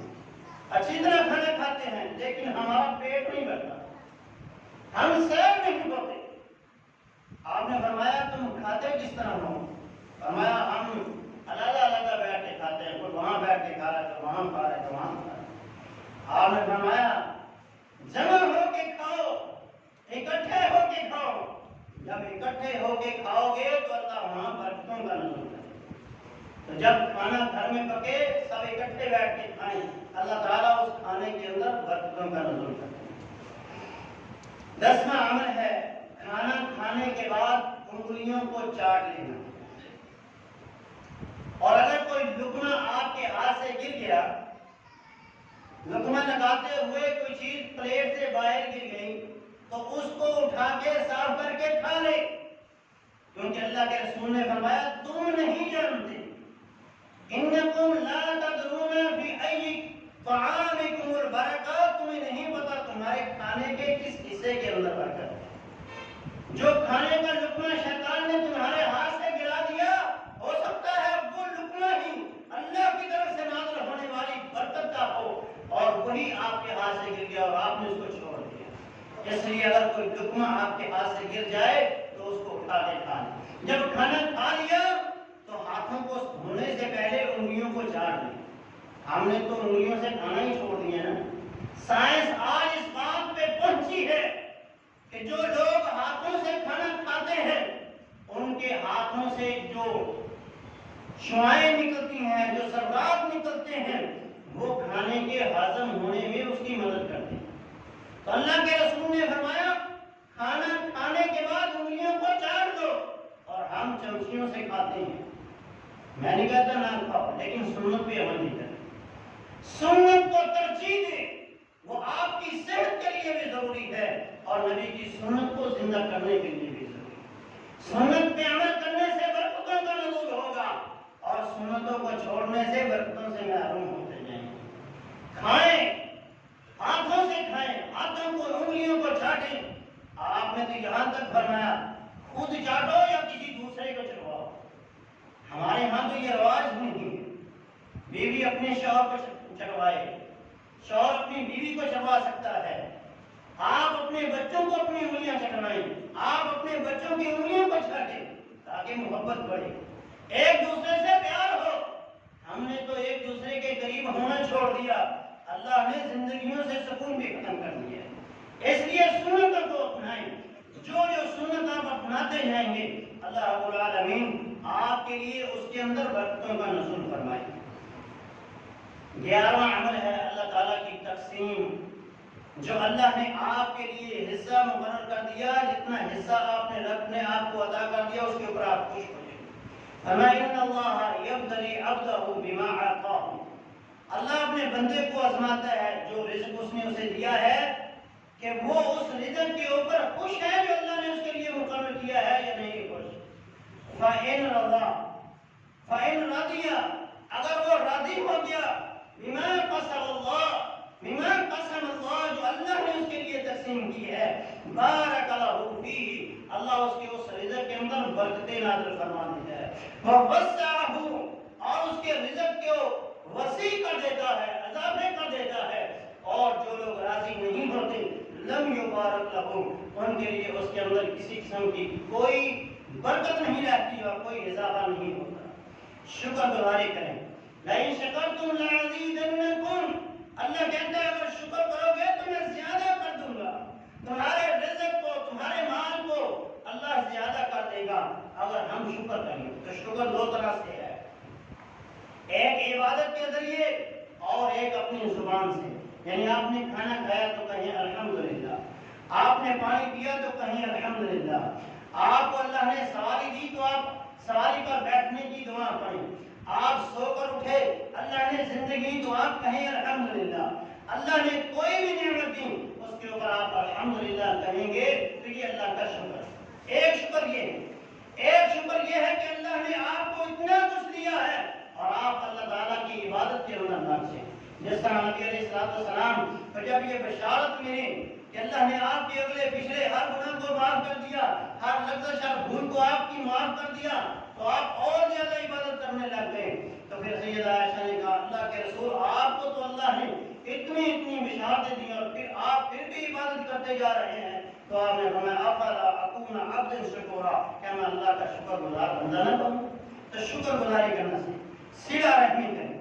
اچھی طرح کھانا کھاتے ہیں لیکن ہمارا پیٹ نہیں بھرتا، ہم سیر نہیں ہوتے۔ آپ نے فرمایا تم کھاتے کس طرح ہو؟ فرمایا ہم علیحدہ بیٹھ کے کھاتے ہیں، کوئی وہاں بیٹھ کے کھا رہا ہے، تو وہاں کھا رہا ہے، تو وہاں کھا رہا ہے۔ آپ نے فرمایا جمع ہو کے کھاؤ، اکٹھے ہو کے کھاؤ۔ جب اکٹھے ہو کے کھاؤ گے تو اللہ وہاں برکتوں کا نزول کرے۔ تو جب کھانا گھر میں پکے سب اکٹھے بیٹھ کے کھائیں، اللہ تعالیٰ اس کھانے کے اندر برکتوں کا نزول کرے۔ 10واں عمل ہے کھانا کھانے کے بعد انگلیوں کو چاٹ لینا، اور اگر کوئی لقمہ آپ کے ہاتھ سے گر گیا، لقمہ لگاتے ہوئے کوئی چیز پلیٹ سے باہر گر گئی تو اس کو اٹھا کے صاف کر کے کھا لے، کیونکہ اللہ کے رسول نے فرمایا تم نہیں جانتے، انکم لا تدرون فی ای طعامکم البرکہ، تمہیں نہیں پتا تمہارے کھانے کے کس حصے کے اندر برکت ہے۔ جو کھانے کا لقمہ شیطان نے تمہارے ہاتھ سے گرا دیا، ہو سکتا ہے وہ لقمہ ہی اللہ کی طرف سے نازل ہونے والی برکت کا ہو اور وہی آپ کے ہاتھ سے گر گیا اور آپ نے اس کو چھوڑ دیا۔ اس لیے اگر کوئی لقمہ آپ کے ہاتھ سے گر جائے تو اس کو اٹھا کے کھا لیں۔ جب کھانا کھا لیا تو ہاتھوں کو دھونے سے پہلے انگلیوں کو چاٹ لیں۔ ہم نے تو انگلیوں سے کھانا ہی چھوڑ دیا نا، سائنس آج اس بات پہ پہنچی ہے کہ جو لوگ ہاتھوں سے کھانا کھاتے ہیں ان کے ہاتھوں سے جو شعائیں نکلتی ہیں، جو ذرات نکلتے ہیں، وہ کھانے کے ہضم ہونے میں اس کی مدد کرتے ہیں۔ تو اللہ کے رسول نے فرمایا کھانا کھانے کے بعد انگلیوں کو چاٹ دو، اور ہم چمچیوں سے کھاتے ہیں۔ میں نہیں کہتا نہ کھاؤ، لیکن سنت پہ عمل نہیں کرتے۔ سنت کو ترجیح دے، وہ آپ کی صحت کے لیے بھی ضروری ہے اور نبی کی سنت کو زندہ کرنے کے لیے بھی ضروری ہے۔ سنت پہ عمل کرنے سے برکتوں کا نزول ہوگا اور سنتوں کو چھوڑنے سے برکتوں سے محروم ہوتے جائیں گے۔ کھائیں، ہاتھوں سے کھائیں، ہاتھوں کو انگلیوں کو چاٹیں۔ آپ نے تو یہاں تک فرمایا خود چاٹو یا کسی دوسرے کو چٹواؤ۔ ہمارے ہاں تو یہ رواج نہیں ہے، بیوی اپنے شوہر کو چٹوائے، شوہر اپنی بیوی کو چٹوا سکتا ہے۔ آپ اپنے بچوں کو اپنی انگلیاں چٹوائیں، آپ اپنے بچوں کی انگلیوں کو چاٹیں تاکہ محبت بڑھے، ایک دوسرے سے پیار ہو۔ ہم نے تو ایک دوسرے کے قریب ہونا چھوڑ دیا، اللہ نے زندگیوں سے سکون بھی ختم کر دیا۔ اس لیے سنتوں کو اپنائیں، جو سنت آپ اپناتے جائیں گے اللہ رب العالمین آپ کے لیے اس کے اندر برکتوں کا نزول فرمائے۔ 11واں عمل ہے اللہ تعالیٰ کی تقسیم، جو اللہ نے آپ کے لیے حصہ مقرر کر دیا، جتنا حصہ آپ نے رب نے آپ کو عطا کر دیا اس کے اوپر آپ خوش ہو جائیں۔ فرمایا ان اللہ یبتلی عبدہ بما اعطاہ، اللہ اپنے بندے کو آزماتا ہے جو رزق اس نے اسے دیا ہے کہ وہ اس رزق کے اوپر خوش ہے جو اللہ نے اس کے لیے مقرر کیا ہے یا نہیں خوش۔ فَإِن رَضِيَ، اگر وہ راضی ہو گیا بما قسم اللہ، جو اللہ نے اس کے لیے تقسیم کی ہے، بارک لہ فیہ، اللہ اس کے اس رزق کے اندر برکتیں نازل فرما دیتا ہے، ووسعہ، اور اس کے رزق کو وسیع کر دیتا ہے، اضافے کر دیتا ہے۔ اور جو لوگ راضی نہیں ہوتے لم یبارک لہم، ان کے لیے اس کے اندر کسی قسم کی کوئی برکت نہیں رہتی اور کوئی اضافہ نہیں ہوتا۔ شکر گزاری کریں، لئن شکرتم لأزیدنکم، اللہ کہتا ہے اگر شکر کرو گے تو میں زیادہ کر دوں گا، تمہارے رزق کو، تمہارے مال کو اللہ زیادہ کر دے گا اگر ہم شکر کریں۔ تو شکر دو طرح سے ہے، ایک عبادت کے ذریعے اور ایک اپنی زبان سے، یعنی آپ نے کھانا کھایا تو کہیں الحمدللہ، آپ نے پانی پیا تو کہیں الحمدللہ، آپ کو اللہ نے سواری دی تو آپ سواری پر بیٹھنے کی دعا پڑھیں، آپ سو کر اٹھے اللہ نے زندگی تو آپ کہیں الحمدللہ، اللہ نے کوئی بھی نعمت دی اس کے اوپر آپ الحمدللہ کہیں گے تو یہ اللہ کا شکر۔ ایک شکر یہ ہے، ایک شکر یہ ہے کہ اللہ نے آپ کو اتنا کچھ دیا ہے اور آپ اللہ تعالیٰ کی عبادت کے اندر ناچیں۔ جس طرح نبی علیہ السلام کو جب یہ بشارت ملی کہ اللہ نے آپ کے اگلے پچھلے ہر گناہ کو معاف کر دیا، ہر لغزش ہر بھول کو آپ کی معاف کر دیا، تو آپ اور زیادہ عبادت کرنے لگ گئے۔ تو پھر سیدہ عائشہ نے کہا اللہ کے رسول آپ کو تو اللہ نے اتنی بشارتیں دی اور پھر آپ پھر بھی عبادت کرتے جا رہے ہیں۔ تو آپ نے فرمایا افلا اکون عبدا شکورا، کیا میں اللہ کا شکر گزار بندہ نہ بنوں؟ تو شکر گزاری کرنا سے صلہ رحمی کریں،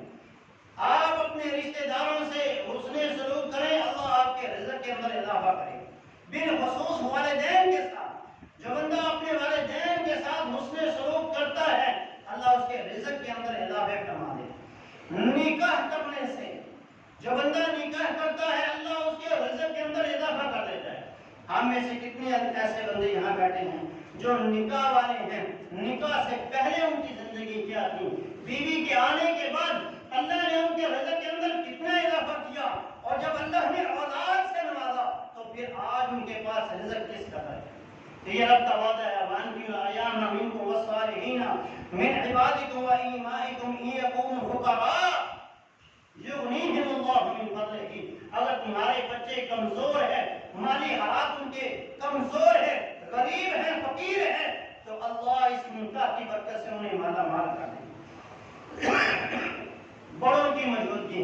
آپ اپنے رشتہ داروں سے حسن سلوک کریں، اللہ آپ کے رزق کے اندر اضافہ کرے۔ بالخصوص والدین کے ساتھ، جو بندہ اپنے والدین کے ساتھ حسن سلوک کرتا ہے اللہ اس کے رزق کے اندر اضافہ فرما دے۔ نکاح کرنے سے، جو بندہ نکاح کرتا ہے اللہ اس کے رزق کے اندر اضافہ کر دیتا ہے۔ ہم میں سے کتنے ایسے بندے یہاں بیٹھے ہیں جو نکاح والے ہیں، نکاح سے پہلے ان کی زندگی کیا تھی، بیوی کے آنے کے بعد اللہ نے ان کے رزق کے اندر کتنا اضافہ کیا، اور جب اللہ نے اولاد سے نوازا تو پھر آج ان کے پاس رزق کس قدر ہے۔ تو یہ رب کا وعدہ ہے وَأَنْكِحُوا الْأَيَامَ مِنكُمْ وَالصَّالِحِينَ مِنْ عِبَادِكُمْ وَإِمَائِكُمْ إِنْ يَكُونُوا فُقَرَاءَ يُغْنِيهِمُ اللَّهُ مِنْ فَضْلِهِ، اگر تمہارے بچے کمزور ہیں، مالی حالات ان کے کمزور ہے، غریب ہیں، فقیر ہیں، تو اللہ اس نکاح کی برکت سے انہیں مالا مال کر دے۔ بڑوں کی موجودگی،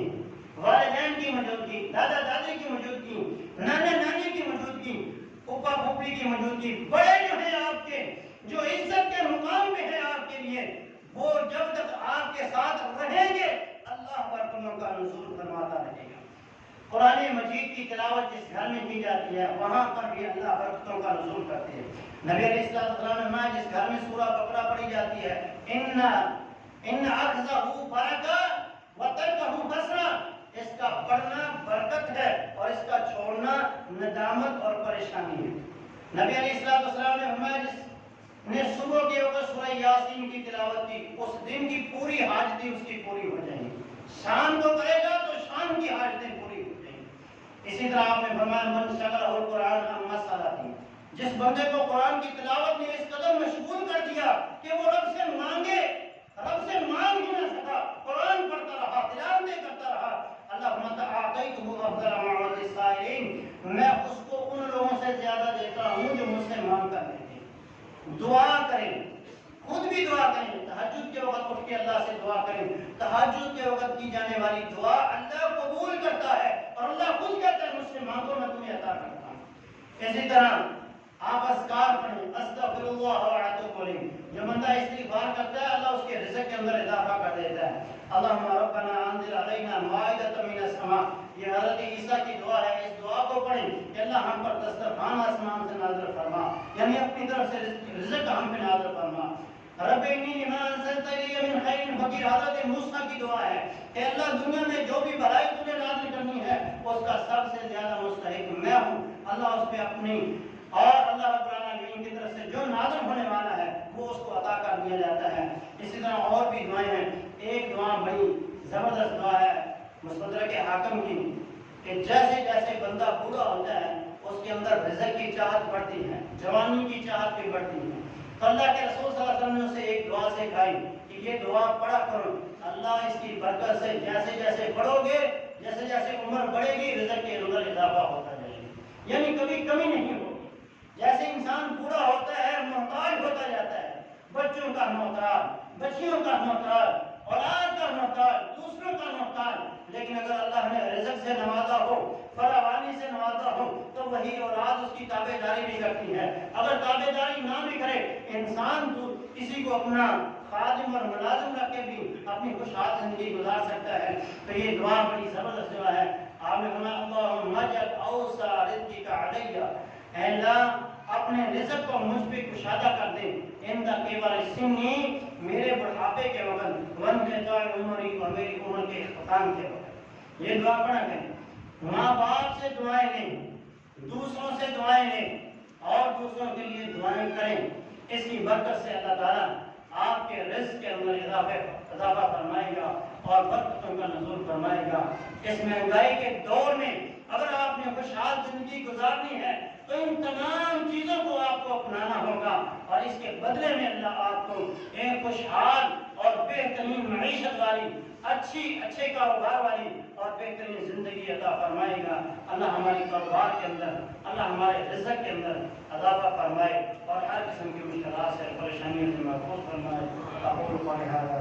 والدین کی موجودگی، دادا دادی کی موجودگی، نانا نانی کی موجودگی، پھوپھا پھوپھی کی موجودگی، بڑے جو ہیں آپ کے، جو عزت کے مقام پہ ہیں آپ کے لیے، وہ جب تک آپ کے ساتھ رہیں گے اللہ برکتوں کا نزول فرماتا رہے گا۔ قرآن مجید کی تلاوت جس گھر میں کی جاتی ہے وہاں پر بھی اللہ برکتوں کا نزول کرتے ہیں۔ نبی علیہ السلام نے فرمایا جس گھر میں سورہ بقرہ پڑھی جاتی ہے ان اخذہ برکہ وترکہ حسرہ، اس کا پڑھنا برکت ہے اور اس کا چھوڑنا ندامت اور پریشانی ہے۔ نبی علیہ السلام نے فرمایا جس نے صبح کے وقت سورہ یاسین کی تلاوت کی اس دن کی پوری حاجتیں اس کی پوری ہو جائیں گی، شام کو کرے گا تو شام کی حاجتیں پوری ہو جائیں گی۔ اسی طرح آپ نے فرمایا من شغلہ القرآن عن مسألہ، جس بندے کو قرآن کی تلاوت نے اس قدر مشغول کر دیا کہ وہ رب سے مانگے، رب سے مانگ ہی نہ سکا، قرآن پڑھتا رہا، تلاوتیں کرتا رہا، اللہم اعطیتہ افضل ما السائلین، میں اس کو ان لوگوں سے زیادہ دیتا ہوں جو مجھ سے مانگ کر لیتے ہیں۔ دعا کریں، خود بھی دعا کریں، تہجد کے وقت اٹھ کے اللہ سے دعا کریں۔ تہجد کے وقت کی جانے والی دعا اللہ قبول کرتا ہے اور اللہ خود کہتا ہے مجھ سے مانگو میں تمہیں عطا کرتا ہوں۔ اسی طرح آپ اذکار پڑھیں، استغفر اللہ واتوب الیہ، جو بندہ استغفار کرتا ہے اللہ اس کے رزق کے اندر اضافہ کر دیتا ہے۔ اللہم ربنا انزل علینا مائدۃ من السماء، یہ حضرت عیسیٰ کی دعا ہے، اس دعا کو پڑھیں کہ اللہ ہم پر دسترخوان آسمان سے نازل فرما، یعنی اپنی طرف سے رزق ہم پہ نازل فرما۔ رب انی لما انزلت الی من خیر فقیر، حضرت موسیٰ کی دعا ہے کہ اللہ دنیا میں جو بھی بھلائی تجھے نازل کرنی ہے اس کا سب سے زیادہ مستحق میں ہوں، اللہ اس پہ اپنی اور اللہ رب العالمین کی طرف سے جو نازل ہونے والا ہے وہ اس کو عطا کر دیا جاتا ہے۔ اسی طرح اور بھی دعائیں ہیں، ایک دعا بڑی زبردست دعا ہے مستدرک حاکم کی کہ جیسے جیسے بندہ بوڑھا ہوتا ہے اس کے اندر رزق کی چاہت بڑھتی ہے، جوانی کی چاہت بھی بڑھتی ہے، تو اللہ کے رسول صلی اللہ علیہ وسلم نے اسے ایک دعا سکھائی کہ یہ دعا پڑھا کرو، اللہ اس کی برکت سے جیسے جیسے پڑھو گے، جیسے جیسے عمر بڑھے گی رزق کے اندر اضافہ ہوتا جائے گا، یعنی کبھی کمی نہیں ہوگی۔ جیسے انسان بوڑھا ہوتا ہے محتاج ہوتا جاتا ہے، بچوں کا محتاج، بچیوں کا محتاج، اولاد کا محتاج، دوسروں کا محتاج، لیکن اگر اللہ نے رزق سے نوازا ہو، فراوانی سے نوازا ہو تو وہی اولاد اس کی تابع داری بھی کرتی ہے۔ اگر تابع داری نہ بھی کرے انسان تو کسی کو اپنا خادم اور ملازم رکھ کے بھی اپنی خوشحال زندگی گزار سکتا ہے۔ تو یہ دعا بڑی زبردست دعا ہے۔ آپ نے فرمایا اللہم اجعل اوسع رزقک علی، اے اللہ اپنے رزق کو مجھ پہ کشادہ کر دے، اندہ کیبر سنی، میرے بڑھاپے کے وقت، وانقطاع عمری، اور میری عمر کے اختتام کے وقت۔ یہ دعا پڑھا کریں، ماں باپ سے دعائیں لیں، دوسروں سے دعائیں لیں اور دوسروں کے لیے دعائیں کریں، اس کی برکت سے اللہ تعالیٰ آپ کے رزق کے اندر اضافہ فرمائے گا اور برکتوں کا نزول فرمائے گا۔ اس مہنگائی کے دور میں اگر آپ نے خوشحال زندگی گزارنی ہے تو ان تمام چیزوں کو آپ کو اپنانا ہوگا اور اس کے بدلے میں اللہ آپ کو ایک خوشحال اور بہترین معیشت والی، اچھے کاروبار والی اور بہترین زندگی عطا فرمائے گا۔ اللہ ہماری کاروبار کے اندر، اللہ ہمارے رزق کے اندر اضافہ فرمائے اور ہر قسم کی مشکلات سے، پریشانیوں سے محفوظ فرمائے۔ اقول قولی ھذا